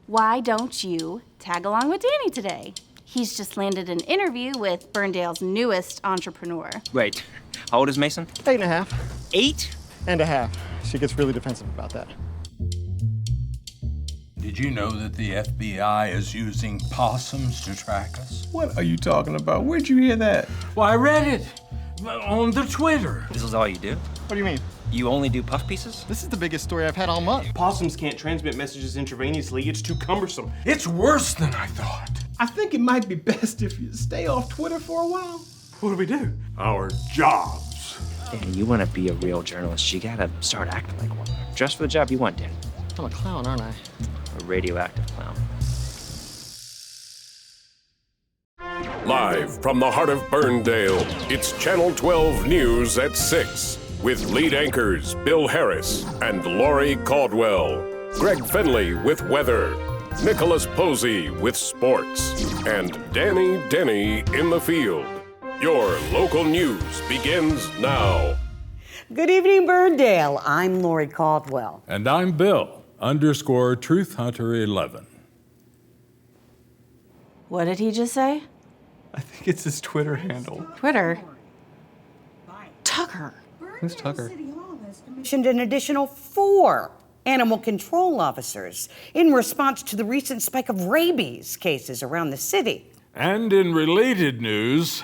why don't you tag along with Danny today? He's just landed an interview with Burndale's newest entrepreneur. Wait, how old is Mason? 8.5. 8.5. She gets really defensive about that. Did you know that the FBI is using possums to track us? What are you talking about? Where'd you hear that? Well, I read it on the Twitter. This is all you do? What do you mean? You only do puff pieces? This is the biggest story I've had all month. Possums can't transmit messages intravenously. It's too cumbersome. It's worse than I thought. I think it might be best if you stay off Twitter for a while. What do we do? Our jobs. Danny, you want to be a real journalist, you gotta start acting like one. Dress for the job you want, Danny. I'm a clown, aren't I? A radioactive clown. Live from the heart of Burndale, it's Channel 12 News at 6 with lead anchors Bill Harris and Lori Caldwell, Greg Finley with weather, Nicholas Posey with sports, and Denny in the field. Your local news begins now. Good evening, Burndale. I'm Lori Caldwell. And I'm Bill, _TruthHunter11. What did he just say? I think it's his Twitter handle. Twitter? Tucker. Who's Tucker? Commissioned an additional 4 animal control officers in response to the recent spike of rabies cases around the city. And in related news,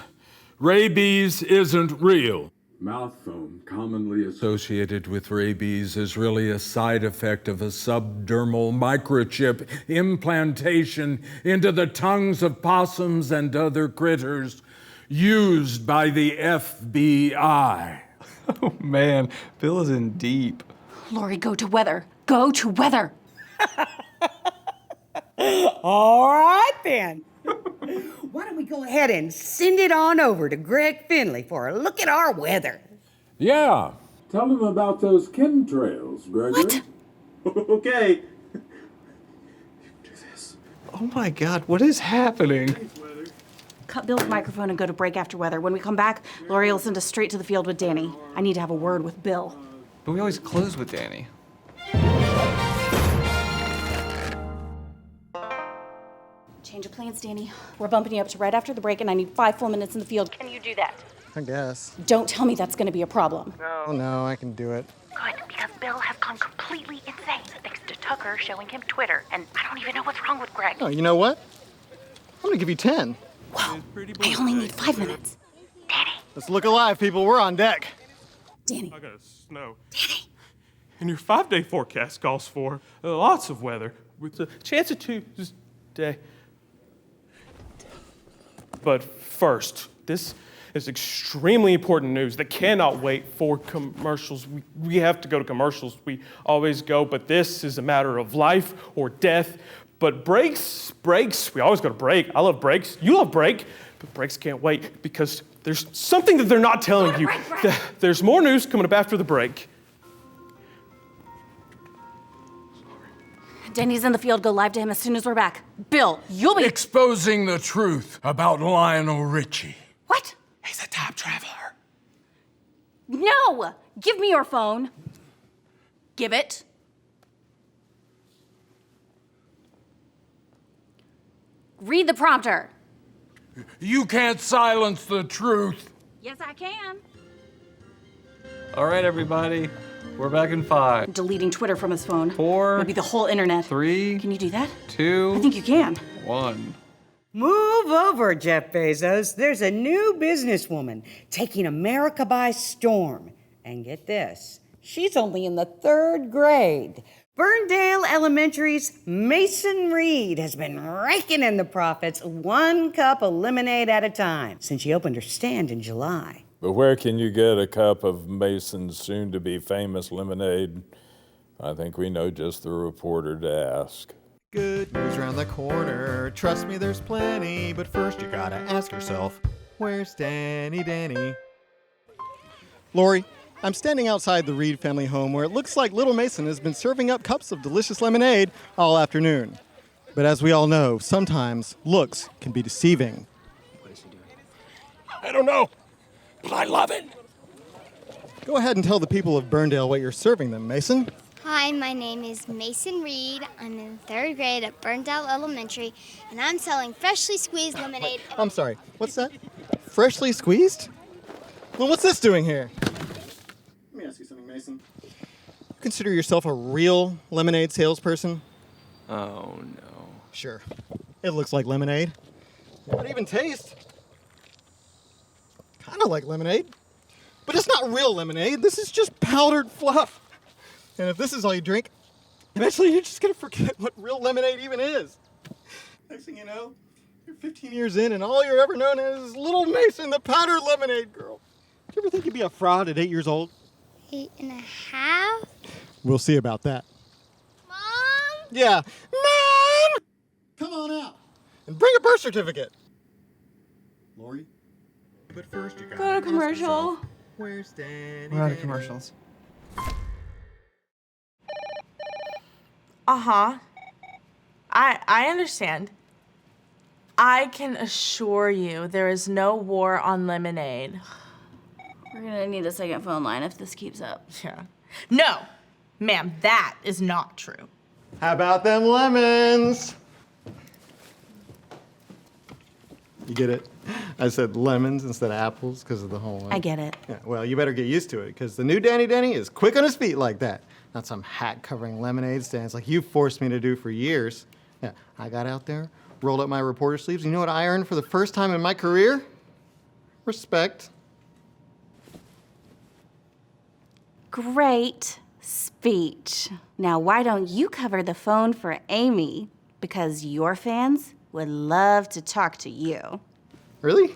rabies isn't real. Mouth foam, commonly associated with rabies, is really a side effect of a subdermal microchip implantation into the tongues of possums and other critters used by the FBI. Oh man, Bill is in deep. Lori, go to weather. Go to weather. All right, then. Why don't we go ahead and send it on over to Greg Finley for a look at our weather? Yeah. Tell them about those chemtrails, Gregory. What? Okay. Do this. Oh my God, what is happening? Cut Bill's microphone and go to break after weather. When we come back, Lori will send us straight to the field with Danny. I need to have a word with Bill. But we always close with Danny. Change of plans, Danny. We're bumping you up to right after the break, and I need 5 full minutes in the field. Can you do that? I guess. Don't tell me that's going to be a problem. Oh no, I can do it. Good, because Bill has gone completely insane thanks to Tucker showing him Twitter, and I don't even know what's wrong with Greg. Oh, you know what? I'm gonna give you 10. Whoa, I only need 5 minutes. Danny. Let's look alive, people. We're on deck. Danny. I got snow. Danny. And your 5-day forecast calls for lots of weather with a chance of Tuesday. But first, this is extremely important news that cannot wait for commercials. We have to go to commercials. We always go, but this is a matter of life or death. But breaks, we always go to break. I love breaks. You love break. But breaks can't wait because there's something that they're not telling you. There's more news coming up after the break. Denny's in the field. Go live to him as soon as we're back. Bill, you'll be... Exposing the truth about Lionel Richie. What? He's a time traveler. No! Give me your phone. Give it. Read the prompter. You can't silence the truth. Yes, I can. All right, everybody. We're back in 5. Deleting Twitter from his phone. 4. Maybe the whole internet. 3. Can you do that? 2. I think you can. 1. Move over, Jeff Bezos. There's a new businesswoman taking America by storm. And get this, she's only in the 3rd grade. Burndale Elementary's Mason Reed has been raking in the profits 1 cup of lemonade at a time since she opened her stand in July. But where can you get a cup of Mason's soon-to-be famous lemonade? I think we know just the reporter to ask. Good news around the corner. Trust me, there's plenty. But first, you gotta ask yourself, where's Denny? Lori, I'm standing outside the Reed family home where it looks like little Mason has been serving up cups of delicious lemonade all afternoon. But as we all know, sometimes looks can be deceiving. I don't know, but I love it. Go ahead and tell the people of Burndale what you're serving them, Mason. Hi, my name is Mason Reed. I'm in 3rd grade at Burndale Elementary, and I'm selling freshly squeezed lemonade. I'm sorry, what's that? Freshly squeezed? Well, what's this doing here? Let me ask you something, Mason. You consider yourself a real lemonade salesperson? Oh, no. Sure. It looks like lemonade. It even tastes kind of like lemonade. But it's not real lemonade. This is just powdered fluff. And if this is all you drink, eventually you're just going to forget what real lemonade even is. Next thing you know, you're 15 years in and all you're ever known as is Little Mason, the powdered lemonade girl. Do you ever think you'd be a fraud at 8 years old? 8.5? We'll see about that. Mom? Yeah. Mom! Come on out and bring a birth certificate. Lori? But first you gotta Go to commercial. Where's Denny? We're out of commercials. I understand. I can assure you there is no war on lemonade. We're gonna need a second phone line if this keeps up. Yeah. No, ma'am, that is not true. How about them lemons? You get it? I said lemons instead of apples because of the whole line. I get it. Yeah, well, you better get used to it because the new Denny is quick on his feet like that. Not some hat covering lemonade stands like you forced me to do for years. Yeah, I got out there, rolled up my reporter sleeves. You know what I earned for the first time in my career? Respect. Great speech. Now, why don't you cover the phone for Amy? Because your fans would love to talk to you. Really?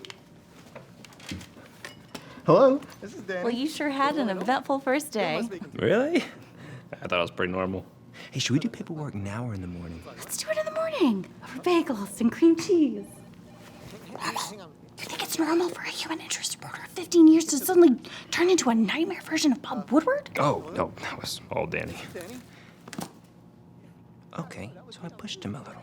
Hello, this is Denny. Well, you sure had an eventful first day. Really? I thought it was pretty normal. Hey, should we do paperwork now or in the morning? Let's do it in the morning over bagels and cream cheese. Normal. You think it's normal for a human interest reporter of 15 years to suddenly turn into a nightmare version of Bob Woodward? Oh, no, that was all Danny. Okay, so I pushed him a little.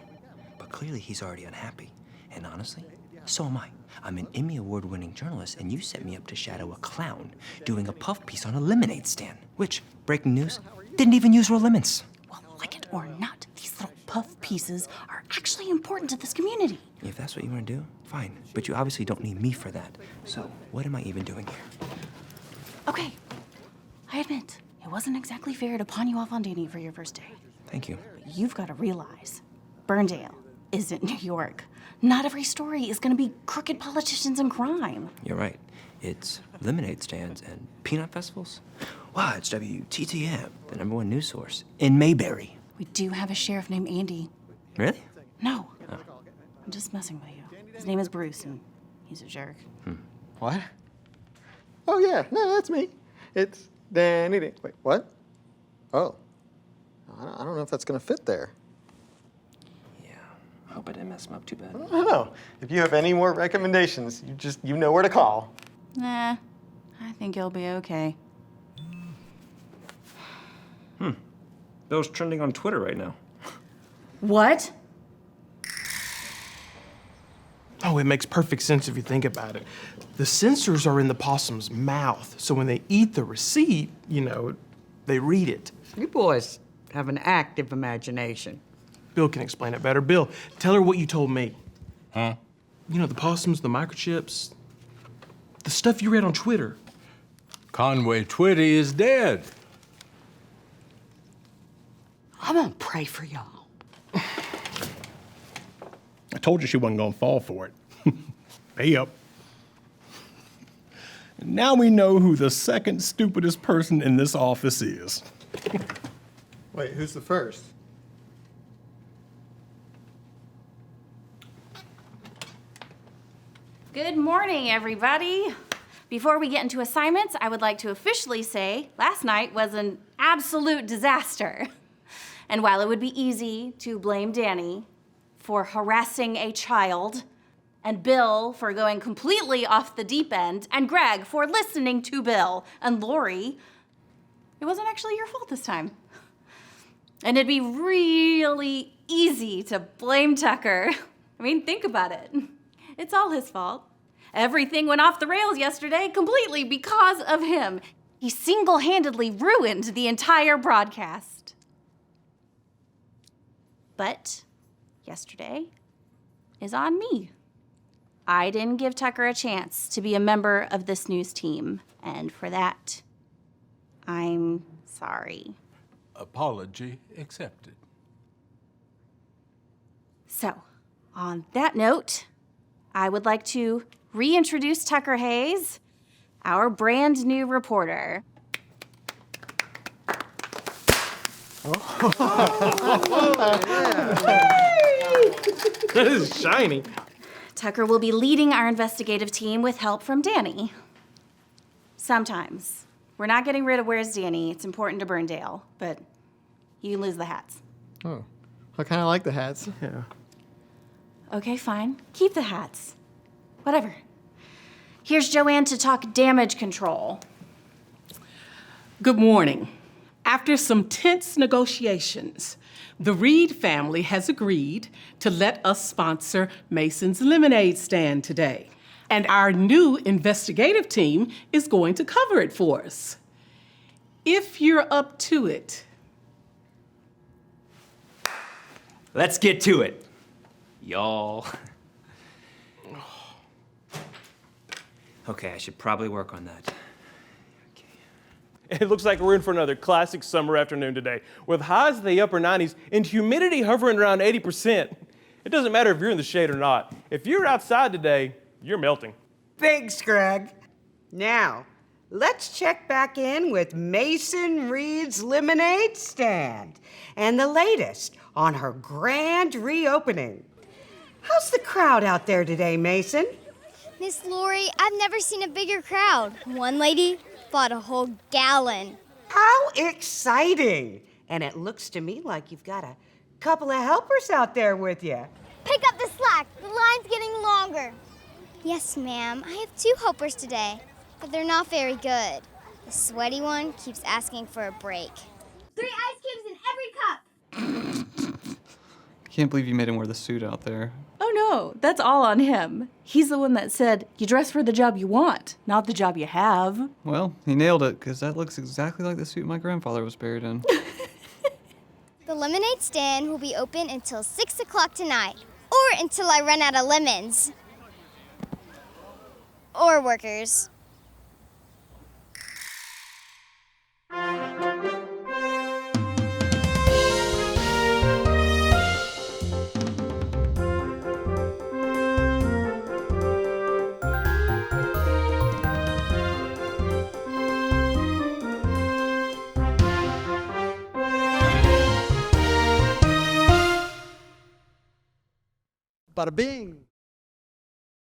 But clearly he's already unhappy. And honestly, so am I. I'm an Emmy Award-winning journalist, and you set me up to shadow a clown doing a puff piece on a lemonade stand, which, breaking news, didn't even use real lemons. Well, like it or not, these little puff pieces are actually important to this community. If that's what you want to do, fine. But you obviously don't need me for that. So what am I even doing here? Okay, I admit, it wasn't exactly fair to pawn you off on Denny for your first day. Thank you. But you've got to realize, Burndale isn't New York. Not every story is going to be crooked politicians and crime. You're right. It's lemonade stands and peanut festivals. Wow, it's WTTM, the #1 news source in Mayberry. We do have a sheriff named Andy. Really? No. Oh. I'm just messing with you. His name is Bruce, and he's a jerk. What? Oh, yeah. No, that's me. It's Denny. Wait, what? Oh. I don't know if that's going to fit there. Yeah. I hope I didn't mess him up too bad. I don't know. If you have any more recommendations, you know where to call. Nah, I think you'll be okay. Bill's trending on Twitter right now. What? Oh, it makes perfect sense if you think about it. The sensors are in the possum's mouth, so when they eat the receipt, they read it. You boys have an active imagination. Bill can explain it better. Bill, tell her what you told me. Huh? The possums, the microchips, the stuff you read on Twitter. Conway Twitty is dead. I'm gonna pray for y'all. I told you she wasn't gonna fall for it. Pay up. And now we know who the second stupidest person in this office is. Wait, who's the first? Good morning, everybody. Before we get into assignments, I would like to officially say last night was an absolute disaster. And while it would be easy to blame Danny for harassing a child, and Bill for going completely off the deep end, and Greg for listening to Bill, and Lori, it wasn't actually your fault this time. And it'd be really easy to blame Tucker. I mean, think about it. It's all his fault. Everything went off the rails yesterday completely because of him. He single-handedly ruined the entire broadcast. But yesterday is on me. I didn't give Tucker a chance to be a member of this news team, and for that, I'm sorry. Apology accepted. So, on that note, I would like to reintroduce Tucker Hayes, our brand new reporter. That is shiny. Tucker will be leading our investigative team with help from Denny. Sometimes. We're not getting rid of Where's Danny. It's important to Burndale, but you can lose the hats. Oh, I kind of like the hats. Yeah. Okay, fine. Keep the hats. Whatever. Here's Joanne to talk damage control. Good morning. After some tense negotiations, the Reed family has agreed to let us sponsor Mason's lemonade stand today. And our new investigative team is going to cover it for us. If you're up to it. Let's get to it, y'all. Okay, I should probably work on that. It looks like we're in for another classic summer afternoon today, with highs in the upper 90s and humidity hovering around 80%. It doesn't matter if you're in the shade or not. If you're outside today, you're melting. Thanks, Greg. Now, let's check back in with Mason Reed's lemonade stand and the latest on her grand reopening. How's the crowd out there today, Mason? Miss Lori, I've never seen a bigger crowd. One lady bought a whole gallon. How exciting! And it looks to me like you've got a couple of helpers out there with you. Pick up the slack. The line's getting longer. Yes, ma'am. I have 2 helpers today, but they're not very good. The sweaty one keeps asking for a break. 3 ice cubes in every cup. I can't believe you made him wear the suit out there. Oh no, that's all on him. He's the one that said, you dress for the job you want, not the job you have. Well, he nailed it, because that looks exactly like the suit my grandfather was buried in. The lemonade stand will be open until 6 o'clock tonight, or until I run out of lemons. Or workers. Bada bing.